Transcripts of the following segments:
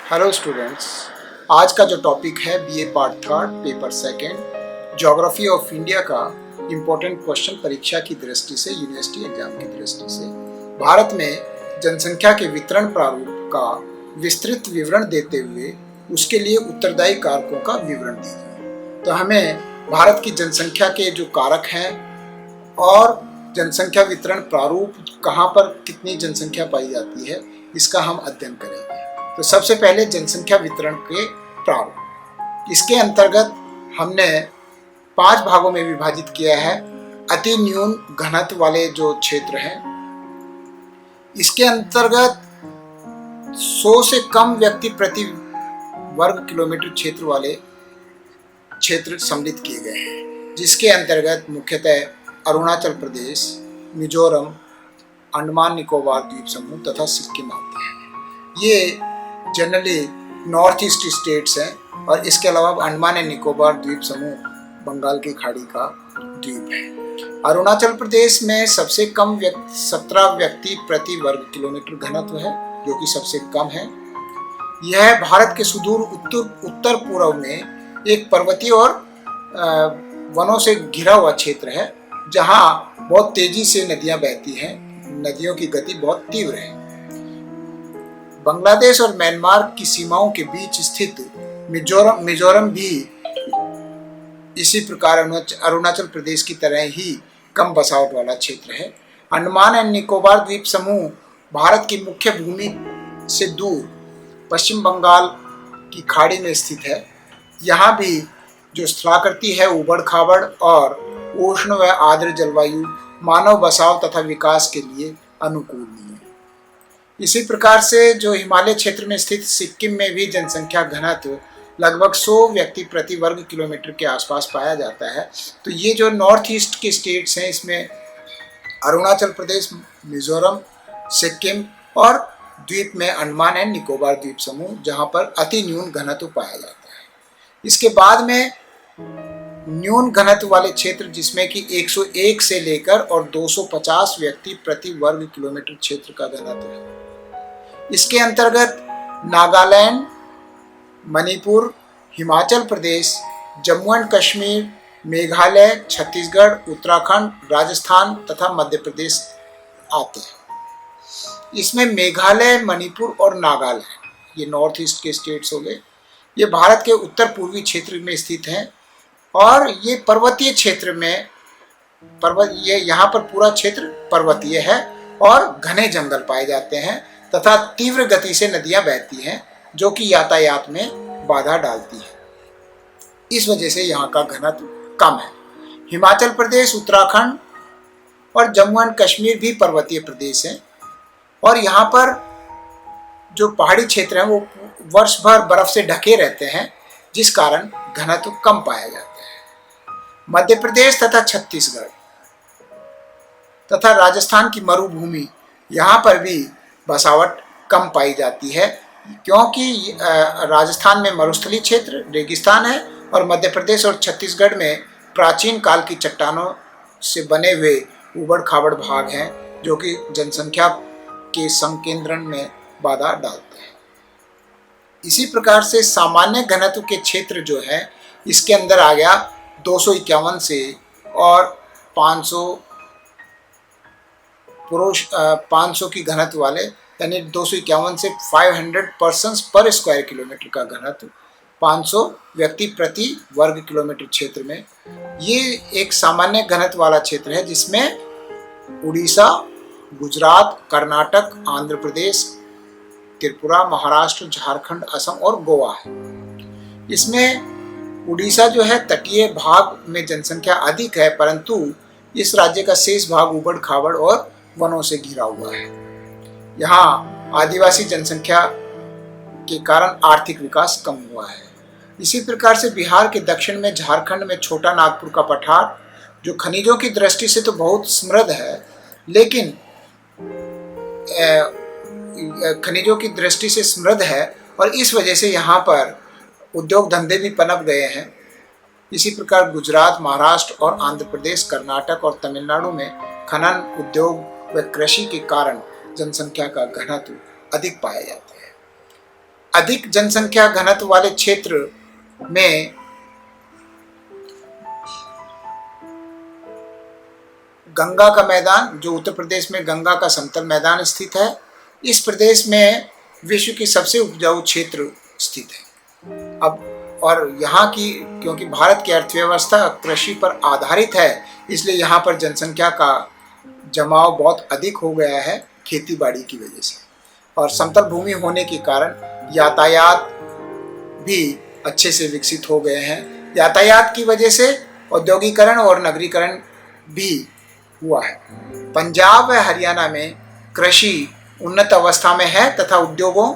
Hello students, आज का जो टॉपिक है BA part third paper second geography of India का इम्पोर्टेंट क्वेश्चन परीक्षा की दृष्टि से, यूनिवर्सिटी एग्जाम की दृष्टि से भारत में जनसंख्या के वितरण प्रारूप का विस्तृत विवरण देते हुए उसके लिए उत्तरदायी कारकों का विवरण दीजिए। तो हमें भारत की जनसंख्या के जो कारक हैं और जनसंख्या वितरण प्रारूप कहाँ पर कितनी जनसंख्या पाई जाती है, इसका हम अध्ययन करेंगे। तो सबसे पहले जनसंख्या वितरण के प्रारूप, इसके अंतर्गत हमने 5 भागों में विभाजित किया है। अति न्यून घनत्व वाले जो क्षेत्र हैं, इसके अंतर्गत 100 से कम व्यक्ति प्रति वर्ग किलोमीटर क्षेत्र वाले क्षेत्र सम्मिलित किए गए हैं, जिसके अंतर्गत मुख्यतः अरुणाचल प्रदेश, मिजोरम, अंडमान निकोबार द्वीप समूह तथा सिक्किम आते हैं। ये जनरली नॉर्थ ईस्ट स्टेट्स हैं और इसके अलावा अंडमान एंड निकोबार द्वीप समूह बंगाल की खाड़ी का द्वीप है। अरुणाचल प्रदेश में सबसे कम 17 व्यक्ति प्रति वर्ग किलोमीटर घनत्व है, जो कि सबसे कम है। यह भारत के सुदूर उत्तर पूर्व में एक पर्वतीय और वनों से घिरा हुआ क्षेत्र है, जहां बहुत तेजी से नदियां बहती हैं। नदियों की गति बहुत तीव्र है। बांग्लादेश और म्यांमार की सीमाओं के बीच स्थित मिजोरम भी इसी प्रकार अरुणाचल प्रदेश की तरह ही कम बसावट वाला क्षेत्र है। अंडमान एंड निकोबार द्वीप समूह भारत की मुख्य भूमि से दूर पश्चिम बंगाल की खाड़ी में स्थित है। यहाँ भी जो स्थलाकृति है उबड़ खाबड़ और उष्ण व आर्द्र जलवायु मानव बसाव तथा विकास के लिए अनुकूल नहीं है। इसी प्रकार से जो हिमालय क्षेत्र में स्थित सिक्किम में भी जनसंख्या घनत्व लगभग 100 व्यक्ति प्रति वर्ग किलोमीटर के आसपास पाया जाता है। तो ये जो नॉर्थ ईस्ट के स्टेट्स हैं, इसमें अरुणाचल प्रदेश, मिजोरम, सिक्किम और द्वीप में अंडमान एंड निकोबार द्वीप समूह, जहाँ पर अति न्यून घनत्व पाया जाता है। इसके बाद में न्यून घनत्व वाले क्षेत्र, जिसमें कि 101 से लेकर और 250 व्यक्ति प्रति वर्ग किलोमीटर क्षेत्र का घनत्व है। इसके अंतर्गत नागालैंड, मणिपुर, हिमाचल प्रदेश, जम्मू एंड कश्मीर, मेघालय, छत्तीसगढ़, उत्तराखंड, राजस्थान तथा मध्य प्रदेश आते हैं। इसमें मेघालय, मणिपुर और नागालैंड, ये नॉर्थ ईस्ट के स्टेट्स हो गए। ये भारत के उत्तर पूर्वी क्षेत्र में स्थित हैं और ये पर्वतीय क्षेत्र में ये यहाँ पर पूरा क्षेत्र पर्वतीय है और घने जंगल पाए जाते हैं तथा तीव्र गति से नदियां बहती हैं, जो कि यातायात में बाधा डालती है। इस वजह से यहाँ का घनत्व कम है। हिमाचल प्रदेश, उत्तराखंड और जम्मू एंड कश्मीर भी पर्वतीय प्रदेश हैं और यहाँ पर जो पहाड़ी क्षेत्र हैं वो वर्ष भर बर्फ से ढके रहते हैं, जिस कारण घनत्व कम पाया जाता है। मध्य प्रदेश तथा छत्तीसगढ़ तथा राजस्थान की मरुभूमि, यहाँ पर भी बसावट कम पाई जाती है, क्योंकि राजस्थान में मरुस्थलीय क्षेत्र, रेगिस्तान है और मध्य प्रदेश और छत्तीसगढ़ में प्राचीन काल की चट्टानों से बने हुए उबड़ खाबड़ भाग हैं, जो कि जनसंख्या के संकेंद्रण में बाधा डालते हैं। इसी प्रकार से सामान्य घनत्व के क्षेत्र जो है, इसके अंदर आ गया 251 से और 500 की घनत्व वाले, यानी 251 से 500 पर्सन्स पर स्क्वायर किलोमीटर का घनत्व, 500 व्यक्ति प्रति वर्ग किलोमीटर क्षेत्र में। ये एक सामान्य घनत्व वाला क्षेत्र है, जिसमें उड़ीसा, गुजरात, कर्नाटक, आंध्र प्रदेश, त्रिपुरा, महाराष्ट्र, झारखंड, असम और गोवा है। इसमें उड़ीसा जो है तटीय भाग में जनसंख्या अधिक है, परंतु इस राज्य का शेष भाग उबड़ खाबड़ और वनों से घिरा हुआ है। यहाँ आदिवासी जनसंख्या के कारण आर्थिक विकास कम हुआ है। इसी प्रकार से बिहार के दक्षिण में झारखंड में छोटा नागपुर का पठार, जो खनिजों की दृष्टि से तो बहुत समृद्ध है, लेकिन खनिजों की दृष्टि से समृद्ध है और इस वजह से यहाँ पर उद्योग धंधे भी पनप गए हैं। इसी प्रकार गुजरात, महाराष्ट्र और आंध्र प्रदेश, कर्नाटक और तमिलनाडु में खनन, उद्योग व कृषि के कारण जनसंख्या का घनत्व अधिक पाया जाता है। अधिक जनसंख्या घनत्व वाले क्षेत्र में गंगा का मैदान, जो उत्तर प्रदेश में गंगा का समतल मैदान स्थित है, इस प्रदेश में विश्व की सबसे उपजाऊ क्षेत्र स्थित है। अब और यहाँ की, क्योंकि भारत की अर्थव्यवस्था कृषि पर आधारित है, इसलिए यहाँ पर जनसंख्या का जमाव बहुत अधिक हो गया है खेती बाड़ी की वजह से। और समतल भूमि होने के कारण यातायात भी अच्छे से विकसित हो गए हैं। यातायात की वजह से औद्योगिकरण और नगरीकरण भी हुआ है। पंजाब व हरियाणा में कृषि उन्नत अवस्था में है तथा उद्योगों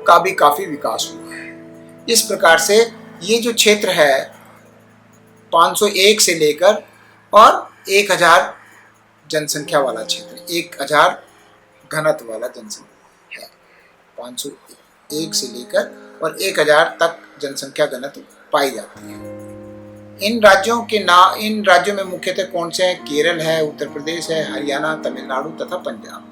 का भी काफी विकास हुआ है। इस प्रकार से ये जो क्षेत्र है 501 से लेकर और 1000 जनसंख्या वाला क्षेत्र, 1000 घनत्व वाला जनसंख्या है। 501 से लेकर और 1000 तक जनसंख्या घनत्व पाई जाती है। इन राज्यों में मुख्यतः कौन से हैं? केरल है, उत्तर प्रदेश है, हरियाणा, तमिलनाडु तथा पंजाब।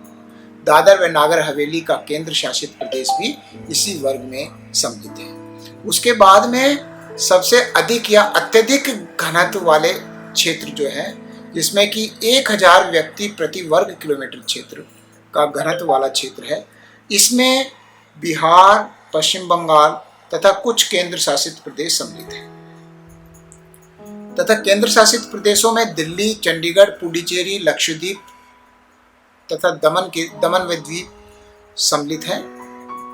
दादर व नागर हवेली का केंद्र शासित प्रदेश भी इसी वर्ग में सम्मिलित है। उसके बाद में सबसे अधिक या अत्यधिक घनत्व वाले क्षेत्र जो है, जिसमें कि 1000 व्यक्ति प्रति वर्ग किलोमीटर क्षेत्र का घनत्व वाला क्षेत्र है, इसमें बिहार, पश्चिम बंगाल तथा कुछ केंद्र शासित प्रदेश सम्मिलित हैं। तथा केंद्र शासित प्रदेशों में दिल्ली, चंडीगढ़, पुडुचेरी, लक्षद्वीप तथा दमन व द्वीप सम्मिलित हैं।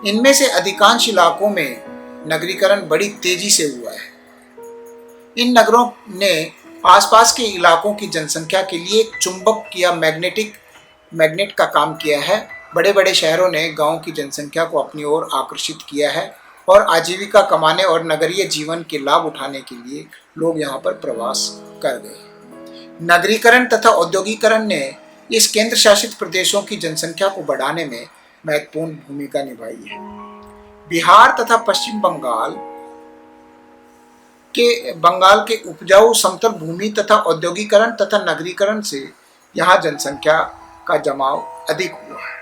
इनमें से अधिकांश इलाकों में नगरीकरण बड़ी तेजी से हुआ है। इन नगरों ने आसपास के इलाकों की जनसंख्या के लिए एक चुंबक या मैग्नेट का काम किया है। बड़े बड़े शहरों ने गांव की जनसंख्या को अपनी ओर आकर्षित किया है और आजीविका कमाने और नगरीय जीवन के लाभ उठाने के लिए लोग यहाँ पर प्रवास कर गए। नगरीकरण तथा औद्योगिकरण ने इस केंद्र शासित प्रदेशों की जनसंख्या को बढ़ाने में महत्वपूर्ण भूमिका निभाई है। बिहार तथा पश्चिम बंगाल के उपजाऊ समतल भूमि तथा औद्योगिकरण तथा नगरीकरण से यहाँ जनसंख्या का जमाव अधिक हुआ है।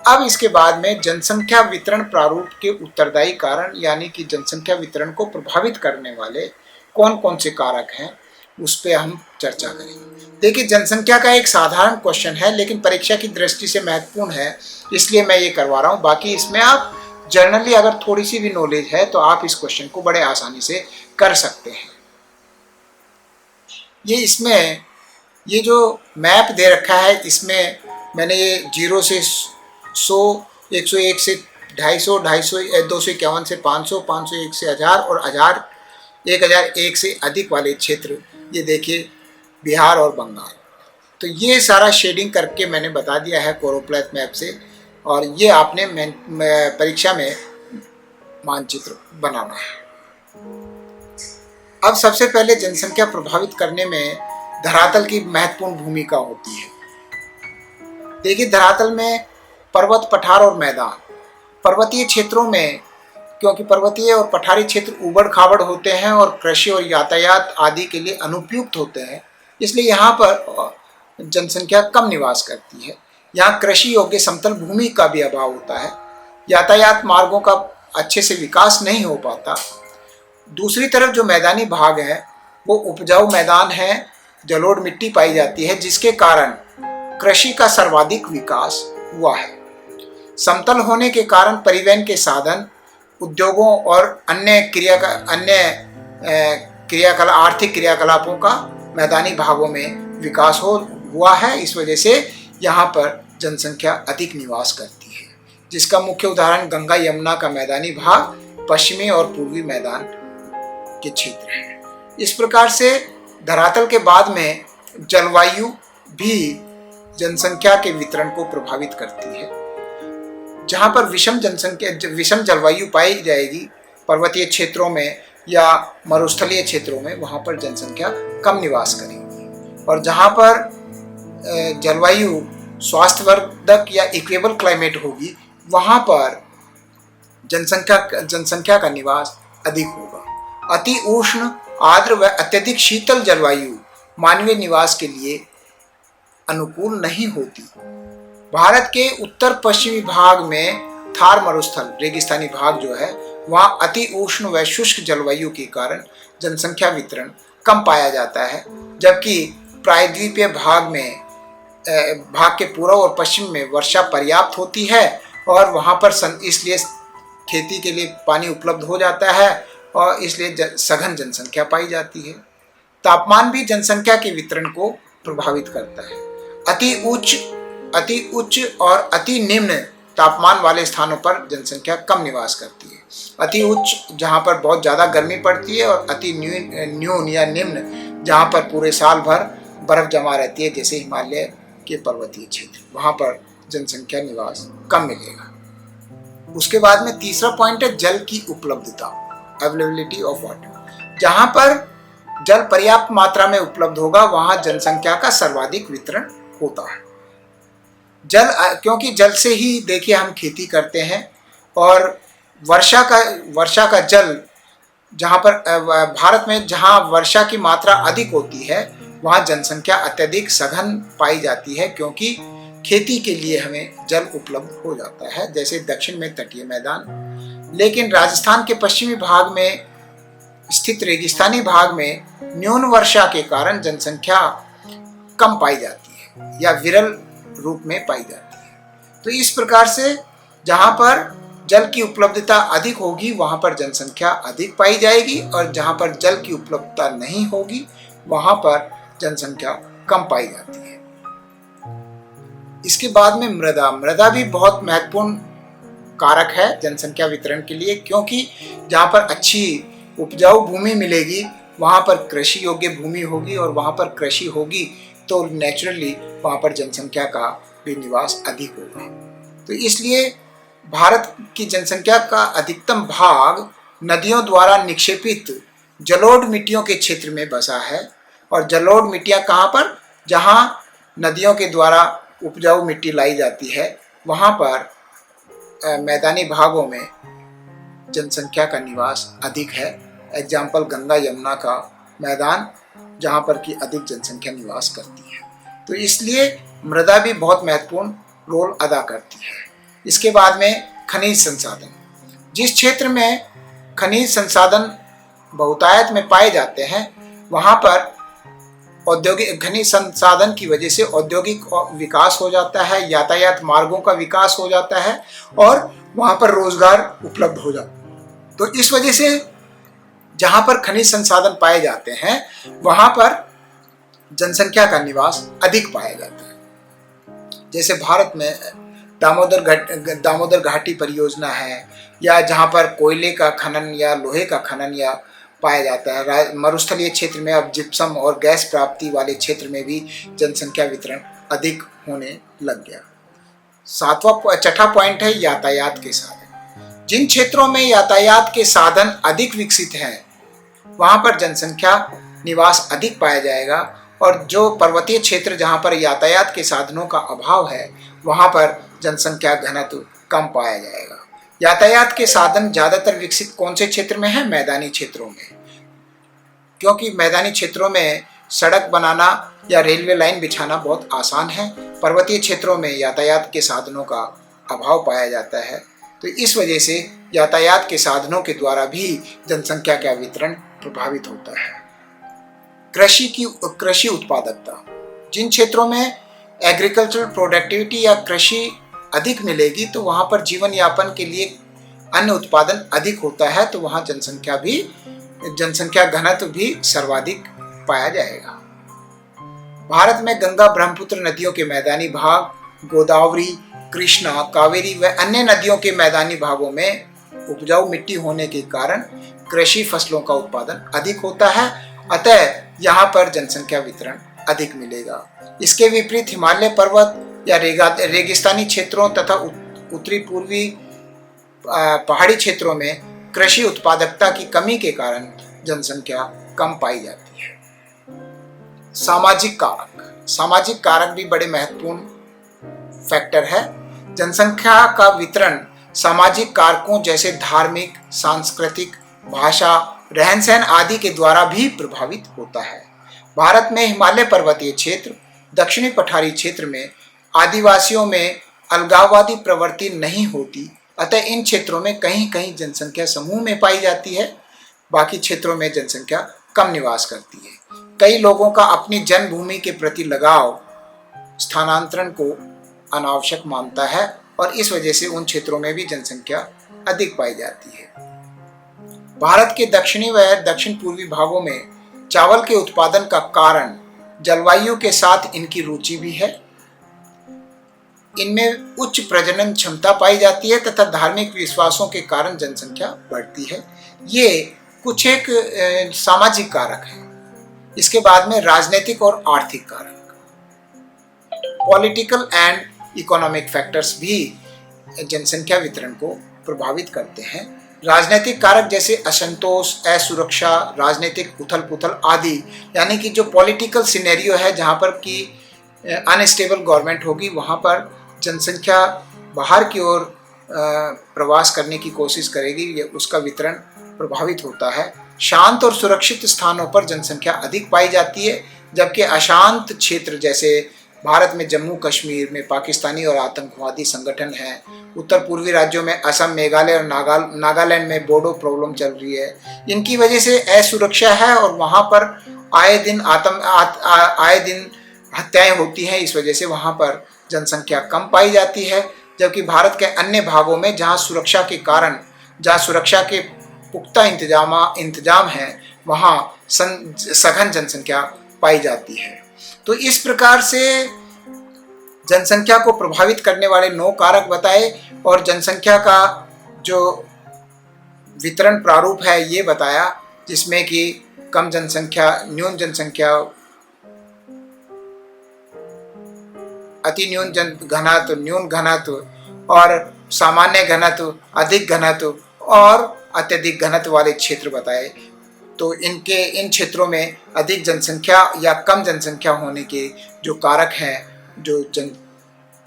अब इसके बाद में जनसंख्या वितरण प्रारूप के उत्तरदायी कारण, यानी कि जनसंख्या वितरण को प्रभावित करने वाले कौन कौन से कारक हैं, उस पर हम चर्चा करेंगे। देखिए, जनसंख्या का एक साधारण क्वेश्चन है, लेकिन परीक्षा की दृष्टि से महत्वपूर्ण है, इसलिए मैं ये करवा रहा हूँ। बाकी इसमें आप जनरली अगर थोड़ी सी भी नॉलेज है तो आप इस क्वेश्चन को बड़े आसानी से कर सकते हैं। ये जो मैप दे रखा है, इसमें मैंने ये 0 से 100, 101 से 250, 251 से 500, 501 से 1000 और 1001 से अधिक वाले क्षेत्र, ये देखिए बिहार और बंगाल। तो ये सारा शेडिंग करके मैंने बता दिया है कोरोप्लेथ मैप से, और ये आपने परीक्षा में मानचित्र बनाना है। अब सबसे पहले जनसंख्या प्रभावित करने में धरातल की महत्वपूर्ण भूमिका होती है। देखिए, धरातल में पर्वत, पठार और मैदान। पर्वतीय क्षेत्रों में, क्योंकि पर्वतीय और पठारी क्षेत्र उबड़ खाबड़ होते हैं और कृषि और यातायात आदि के लिए अनुपयुक्त होते हैं, इसलिए यहाँ पर जनसंख्या कम निवास करती है। यहाँ कृषि योग्य समतल भूमि का भी अभाव होता है। यातायात मार्गों का अच्छे से विकास नहीं हो पाता। दूसरी तरफ जो मैदानी भाग है वो उपजाऊ मैदान है, जलोढ़ मिट्टी पाई जाती है, जिसके कारण कृषि का सर्वाधिक विकास हुआ है। समतल होने के कारण परिवहन के साधन, उद्योगों और आर्थिक क्रियाकलापों का मैदानी भागों में विकास हुआ है। इस वजह से यहाँ पर जनसंख्या अधिक निवास करती है, जिसका मुख्य उदाहरण गंगा यमुना का मैदानी भाग, पश्चिमी और पूर्वी मैदान के क्षेत्र है। इस प्रकार से धरातल के बाद में जलवायु भी जनसंख्या के वितरण को प्रभावित करती है। जहाँ पर विषम जलवायु पाई जाएगी पर्वतीय क्षेत्रों में या मरुस्थलीय क्षेत्रों में, वहाँ पर जनसंख्या कम निवास करेगी। और जहाँ पर जलवायु स्वास्थ्यवर्धक या इक्वेबल क्लाइमेट होगी, वहाँ पर जनसंख्या का निवास अधिक होगा। अति उष्ण, आर्द्र व अत्यधिक शीतल जलवायु मानवीय निवास के लिए अनुकूल नहीं होती। भारत के उत्तर पश्चिमी भाग में थार मरुस्थल रेगिस्तानी भाग जो है वहाँ अति उष्ण व शुष्क जलवायु के कारण जनसंख्या वितरण कम पाया जाता है, जबकि प्रायद्वीपीय भाग के पूर्व और पश्चिम में वर्षा पर्याप्त होती है और वहाँ पर इसलिए खेती के लिए पानी उपलब्ध हो जाता है और इसलिए सघन जनसंख्या पाई जाती है। तापमान भी जनसंख्या के वितरण को प्रभावित करता है। अति उच्च और अति निम्न तापमान वाले स्थानों पर जनसंख्या कम निवास करती है। अति उच्च जहाँ पर बहुत ज़्यादा गर्मी पड़ती है और अति न्यून या निम्न जहाँ पर पूरे साल भर बर्फ जमा रहती है, जैसे हिमालय के पर्वतीय क्षेत्र, वहाँ पर जनसंख्या निवास कम मिलेगा। उसके बाद में तीसरा पॉइंट है जल की उपलब्धता, अवेलेबिलिटी ऑफ वाटर। जहाँ पर जल पर्याप्त मात्रा में उपलब्ध होगा वहाँ जनसंख्या का सर्वाधिक वितरण होता है। क्योंकि जल से ही देखिए हम खेती करते हैं और वर्षा का जल जहाँ पर भारत में जहाँ वर्षा की मात्रा अधिक होती है वहाँ जनसंख्या अत्यधिक सघन पाई जाती है, क्योंकि खेती के लिए हमें जल उपलब्ध हो जाता है, जैसे दक्षिण में तटीय मैदान। लेकिन राजस्थान के पश्चिमी भाग में स्थित रेगिस्तानी भाग में न्यून वर्षा के कारण जनसंख्या कम पाई जाती है या विरल रूप में पाई जाती है। तो इस प्रकार से जहाँ पर जल की उपलब्धता अधिक होगी वहाँ पर जनसंख्या अधिक पाई जाएगी और जहाँ पर जल की उपलब्धता नहीं होगी वहाँ पर जनसंख्या कम पाई जाती है। इसके बाद में मृदा भी बहुत महत्वपूर्ण कारक है जनसंख्या वितरण के लिए, क्योंकि जहाँ पर अच्छी उपजाऊ भूमि मिलेगी वहाँ पर कृषि योग्य भूमि होगी और वहाँ पर कृषि होगी तो नेचुरली वहाँ पर जनसंख्या का भी निवास अधिक होगा। तो इसलिए भारत की जनसंख्या का अधिकतम भाग नदियों द्वारा निक्षेपित जलोढ़ मिट्टियों के क्षेत्र में बसा है। और जलोढ़ मिट्टियाँ कहाँ पर, जहाँ नदियों के द्वारा उपजाऊ मिट्टी लाई जाती है वहाँ पर मैदानी भागों में जनसंख्या का निवास अधिक है। एग्जाम्पल गंगा यमुना का मैदान जहाँ पर कि अधिक जनसंख्या निवास करती है। तो इसलिए मृदा भी बहुत महत्वपूर्ण रोल अदा करती है। इसके बाद में खनिज संसाधन, जिस क्षेत्र में खनिज संसाधन बहुतायत में पाए जाते हैं वहाँ पर औद्योगिक खनिज संसाधन की वजह से औद्योगिक विकास हो जाता है, यातायात मार्गों का विकास हो जाता है और वहाँ पर रोजगार उपलब्ध हो जाता है। तो इस वजह से जहाँ पर खनिज संसाधन पाए जाते हैं वहाँ पर जनसंख्या का निवास अधिक पाया जाता है। जैसे भारत में दामोदर घाटी परियोजना है, या जहाँ पर कोयले का खनन या लोहे का खनन या पाया जाता है। मरुस्थलीय क्षेत्र में अब जिप्सम और गैस प्राप्ति वाले क्षेत्र में भी जनसंख्या वितरण अधिक होने लग गया। छठा पॉइंट है यातायात के साधन। जिन क्षेत्रों में यातायात के साधन अधिक विकसित हैं वहाँ पर जनसंख्या निवास अधिक पाया जाएगा, और जो पर्वतीय क्षेत्र जहाँ पर यातायात के साधनों का अभाव है वहाँ पर जनसंख्या घनत्व कम पाया जाएगा। यातायात के साधन ज़्यादातर विकसित कौन से क्षेत्र में है? मैदानी क्षेत्रों में, क्योंकि मैदानी क्षेत्रों में सड़क बनाना या रेलवे लाइन बिछाना बहुत आसान है। पर्वतीय क्षेत्रों में यातायात के साधनों का अभाव पाया जाता है। तो इस वजह से यातायात के साधनों के द्वारा भी जनसंख्या का वितरण प्रभावित होता है। कृषि उत्पादकता, जिन क्षेत्रों में एग्रीकल्चरल प्रोडक्टिविटी या कृषि अधिक मिलेगी तो वहाँ पर जीवन यापन के लिए अन्न उत्पादन अधिक होता है, तो वहाँ जनसंख्या घनत्व भी सर्वाधिक पाया जाएगा। भारत में गंगा ब्रह्मपुत्र नदियों के मैदानी भाग, गोदावरी, कृष्णा, कावेरी व अन्य नदियों के मैदानी भागों में उपजाऊ मिट्टी होने के कारण कृषि फसलों का उत्पादन अधिक होता है, अतः यहाँ पर जनसंख्या वितरण अधिक मिलेगा। इसके विपरीत हिमालय पर्वत या रेगिस्तानी क्षेत्रों तथा उत्तरी पूर्वी पहाड़ी क्षेत्रों में कृषि उत्पादकता की कमी के कारण जनसंख्या कम पाई जाती है। सामाजिक कारक भी बड़े महत्वपूर्ण फैक्टर है। जनसंख्या का वितरण सामाजिक कारकों जैसे धार्मिक, सांस्कृतिक, भाषा, रहन सहन आदि के द्वारा भी प्रभावित होता है। भारत में हिमालय पर्वतीय क्षेत्र, दक्षिणी पठारी क्षेत्र में आदिवासियों में अलगाववादी प्रवृत्ति नहीं होती, अतः इन क्षेत्रों में कहीं कहीं जनसंख्या समूह में पाई जाती है, बाकी क्षेत्रों में जनसंख्या कम निवास करती है। कई लोगों का अपनी जन्मभूमि के प्रति लगाव स्थानांतरण को अनावश्यक मानता है और इस वजह से उन क्षेत्रों में भी जनसंख्या अधिक पाई जाती है। भारत के दक्षिणी व दक्षिण पूर्वी भागों में चावल के उत्पादन का कारण जलवायु के साथ इनकी रुचि भी है। इनमें उच्च प्रजनन क्षमता पाई जाती है तथा धार्मिक विश्वासों के कारण जनसंख्या बढ़ती है। ये कुछ एक सामाजिक कारक है। इसके बाद में राजनीतिक और आर्थिक कारक, पॉलिटिकल एंड इकोनॉमिक फैक्टर्स भी जनसंख्या वितरण को प्रभावित करते हैं। राजनीतिक कारक जैसे असंतोष, असुरक्षा, राजनीतिक उथल पुथल आदि, यानी कि जो पॉलिटिकल सिनेरियो है जहाँ पर कि अनस्टेबल गवर्नमेंट होगी, वहाँ पर जनसंख्या बाहर की ओर प्रवास करने की कोशिश करेगी, ये उसका वितरण प्रभावित होता है। शांत और सुरक्षित स्थानों पर जनसंख्या अधिक पाई जाती है, जबकि अशांत क्षेत्र जैसे भारत में जम्मू कश्मीर में पाकिस्तानी और आतंकवादी संगठन हैं, उत्तर पूर्वी राज्यों में असम, मेघालय और नागालैंड में बोडो प्रॉब्लम चल रही है, इनकी वजह से असुरक्षा है और वहाँ पर आए दिन हत्याएं होती हैं। इस वजह से वहाँ पर जनसंख्या कम पाई जाती है, जबकि भारत के अन्य भागों में जहाँ सुरक्षा के पुख्ता इंतजाम है, वहाँ सघन जनसंख्या पाई जाती है। तो इस प्रकार से जनसंख्या को प्रभावित करने वाले 9 कारक बताए और जनसंख्या का जो वितरण प्रारूप है ये बताया, जिसमें कि कम जनसंख्या, न्यून जनसंख्या, अति न्यून घनत्व, न्यून घनत्व और सामान्य घनत्व, अधिक घनत्व और अत्यधिक घनत्व वाले क्षेत्र बताए। तो इन क्षेत्रों में अधिक जनसंख्या या कम जनसंख्या होने के जो कारक हैं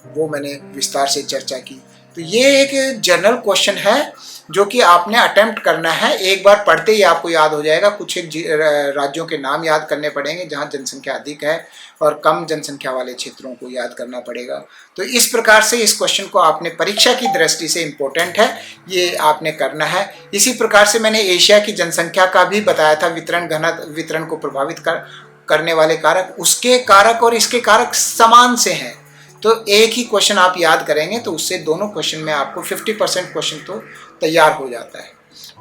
वो मैंने विस्तार से चर्चा की। तो ये एक जनरल क्वेश्चन है जो कि आपने अटेम्प्ट करना है। एक बार पढ़ते ही आपको याद हो जाएगा। कुछ एक राज्यों के नाम याद करने पड़ेंगे जहाँ जनसंख्या अधिक है और कम जनसंख्या वाले क्षेत्रों को याद करना पड़ेगा। तो इस प्रकार से इस क्वेश्चन को आपने परीक्षा की दृष्टि से इम्पोर्टेंट है, ये आपने करना है। इसी प्रकार से मैंने एशिया की जनसंख्या का भी बताया था, वितरण को प्रभावित करने वाले कारक, उसके कारक और इसके कारक समान से हैं। तो एक ही क्वेश्चन आप याद करेंगे तो उससे दोनों क्वेश्चन में आपको 50% क्वेश्चन तो तैयार हो जाता है।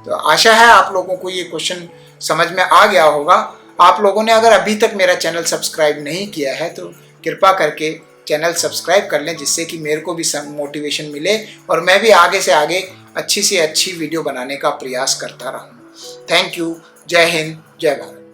तो आशा है आप लोगों को ये क्वेश्चन समझ में आ गया होगा। आप लोगों ने अगर अभी तक मेरा चैनल सब्सक्राइब नहीं किया है तो कृपा करके चैनल सब्सक्राइब कर लें, जिससे कि मेरे को भी मोटिवेशन मिले और मैं भी आगे से आगे अच्छी से अच्छी वीडियो बनाने का प्रयास करता रहूँ। Thank you. जय हिंद, जय भारत।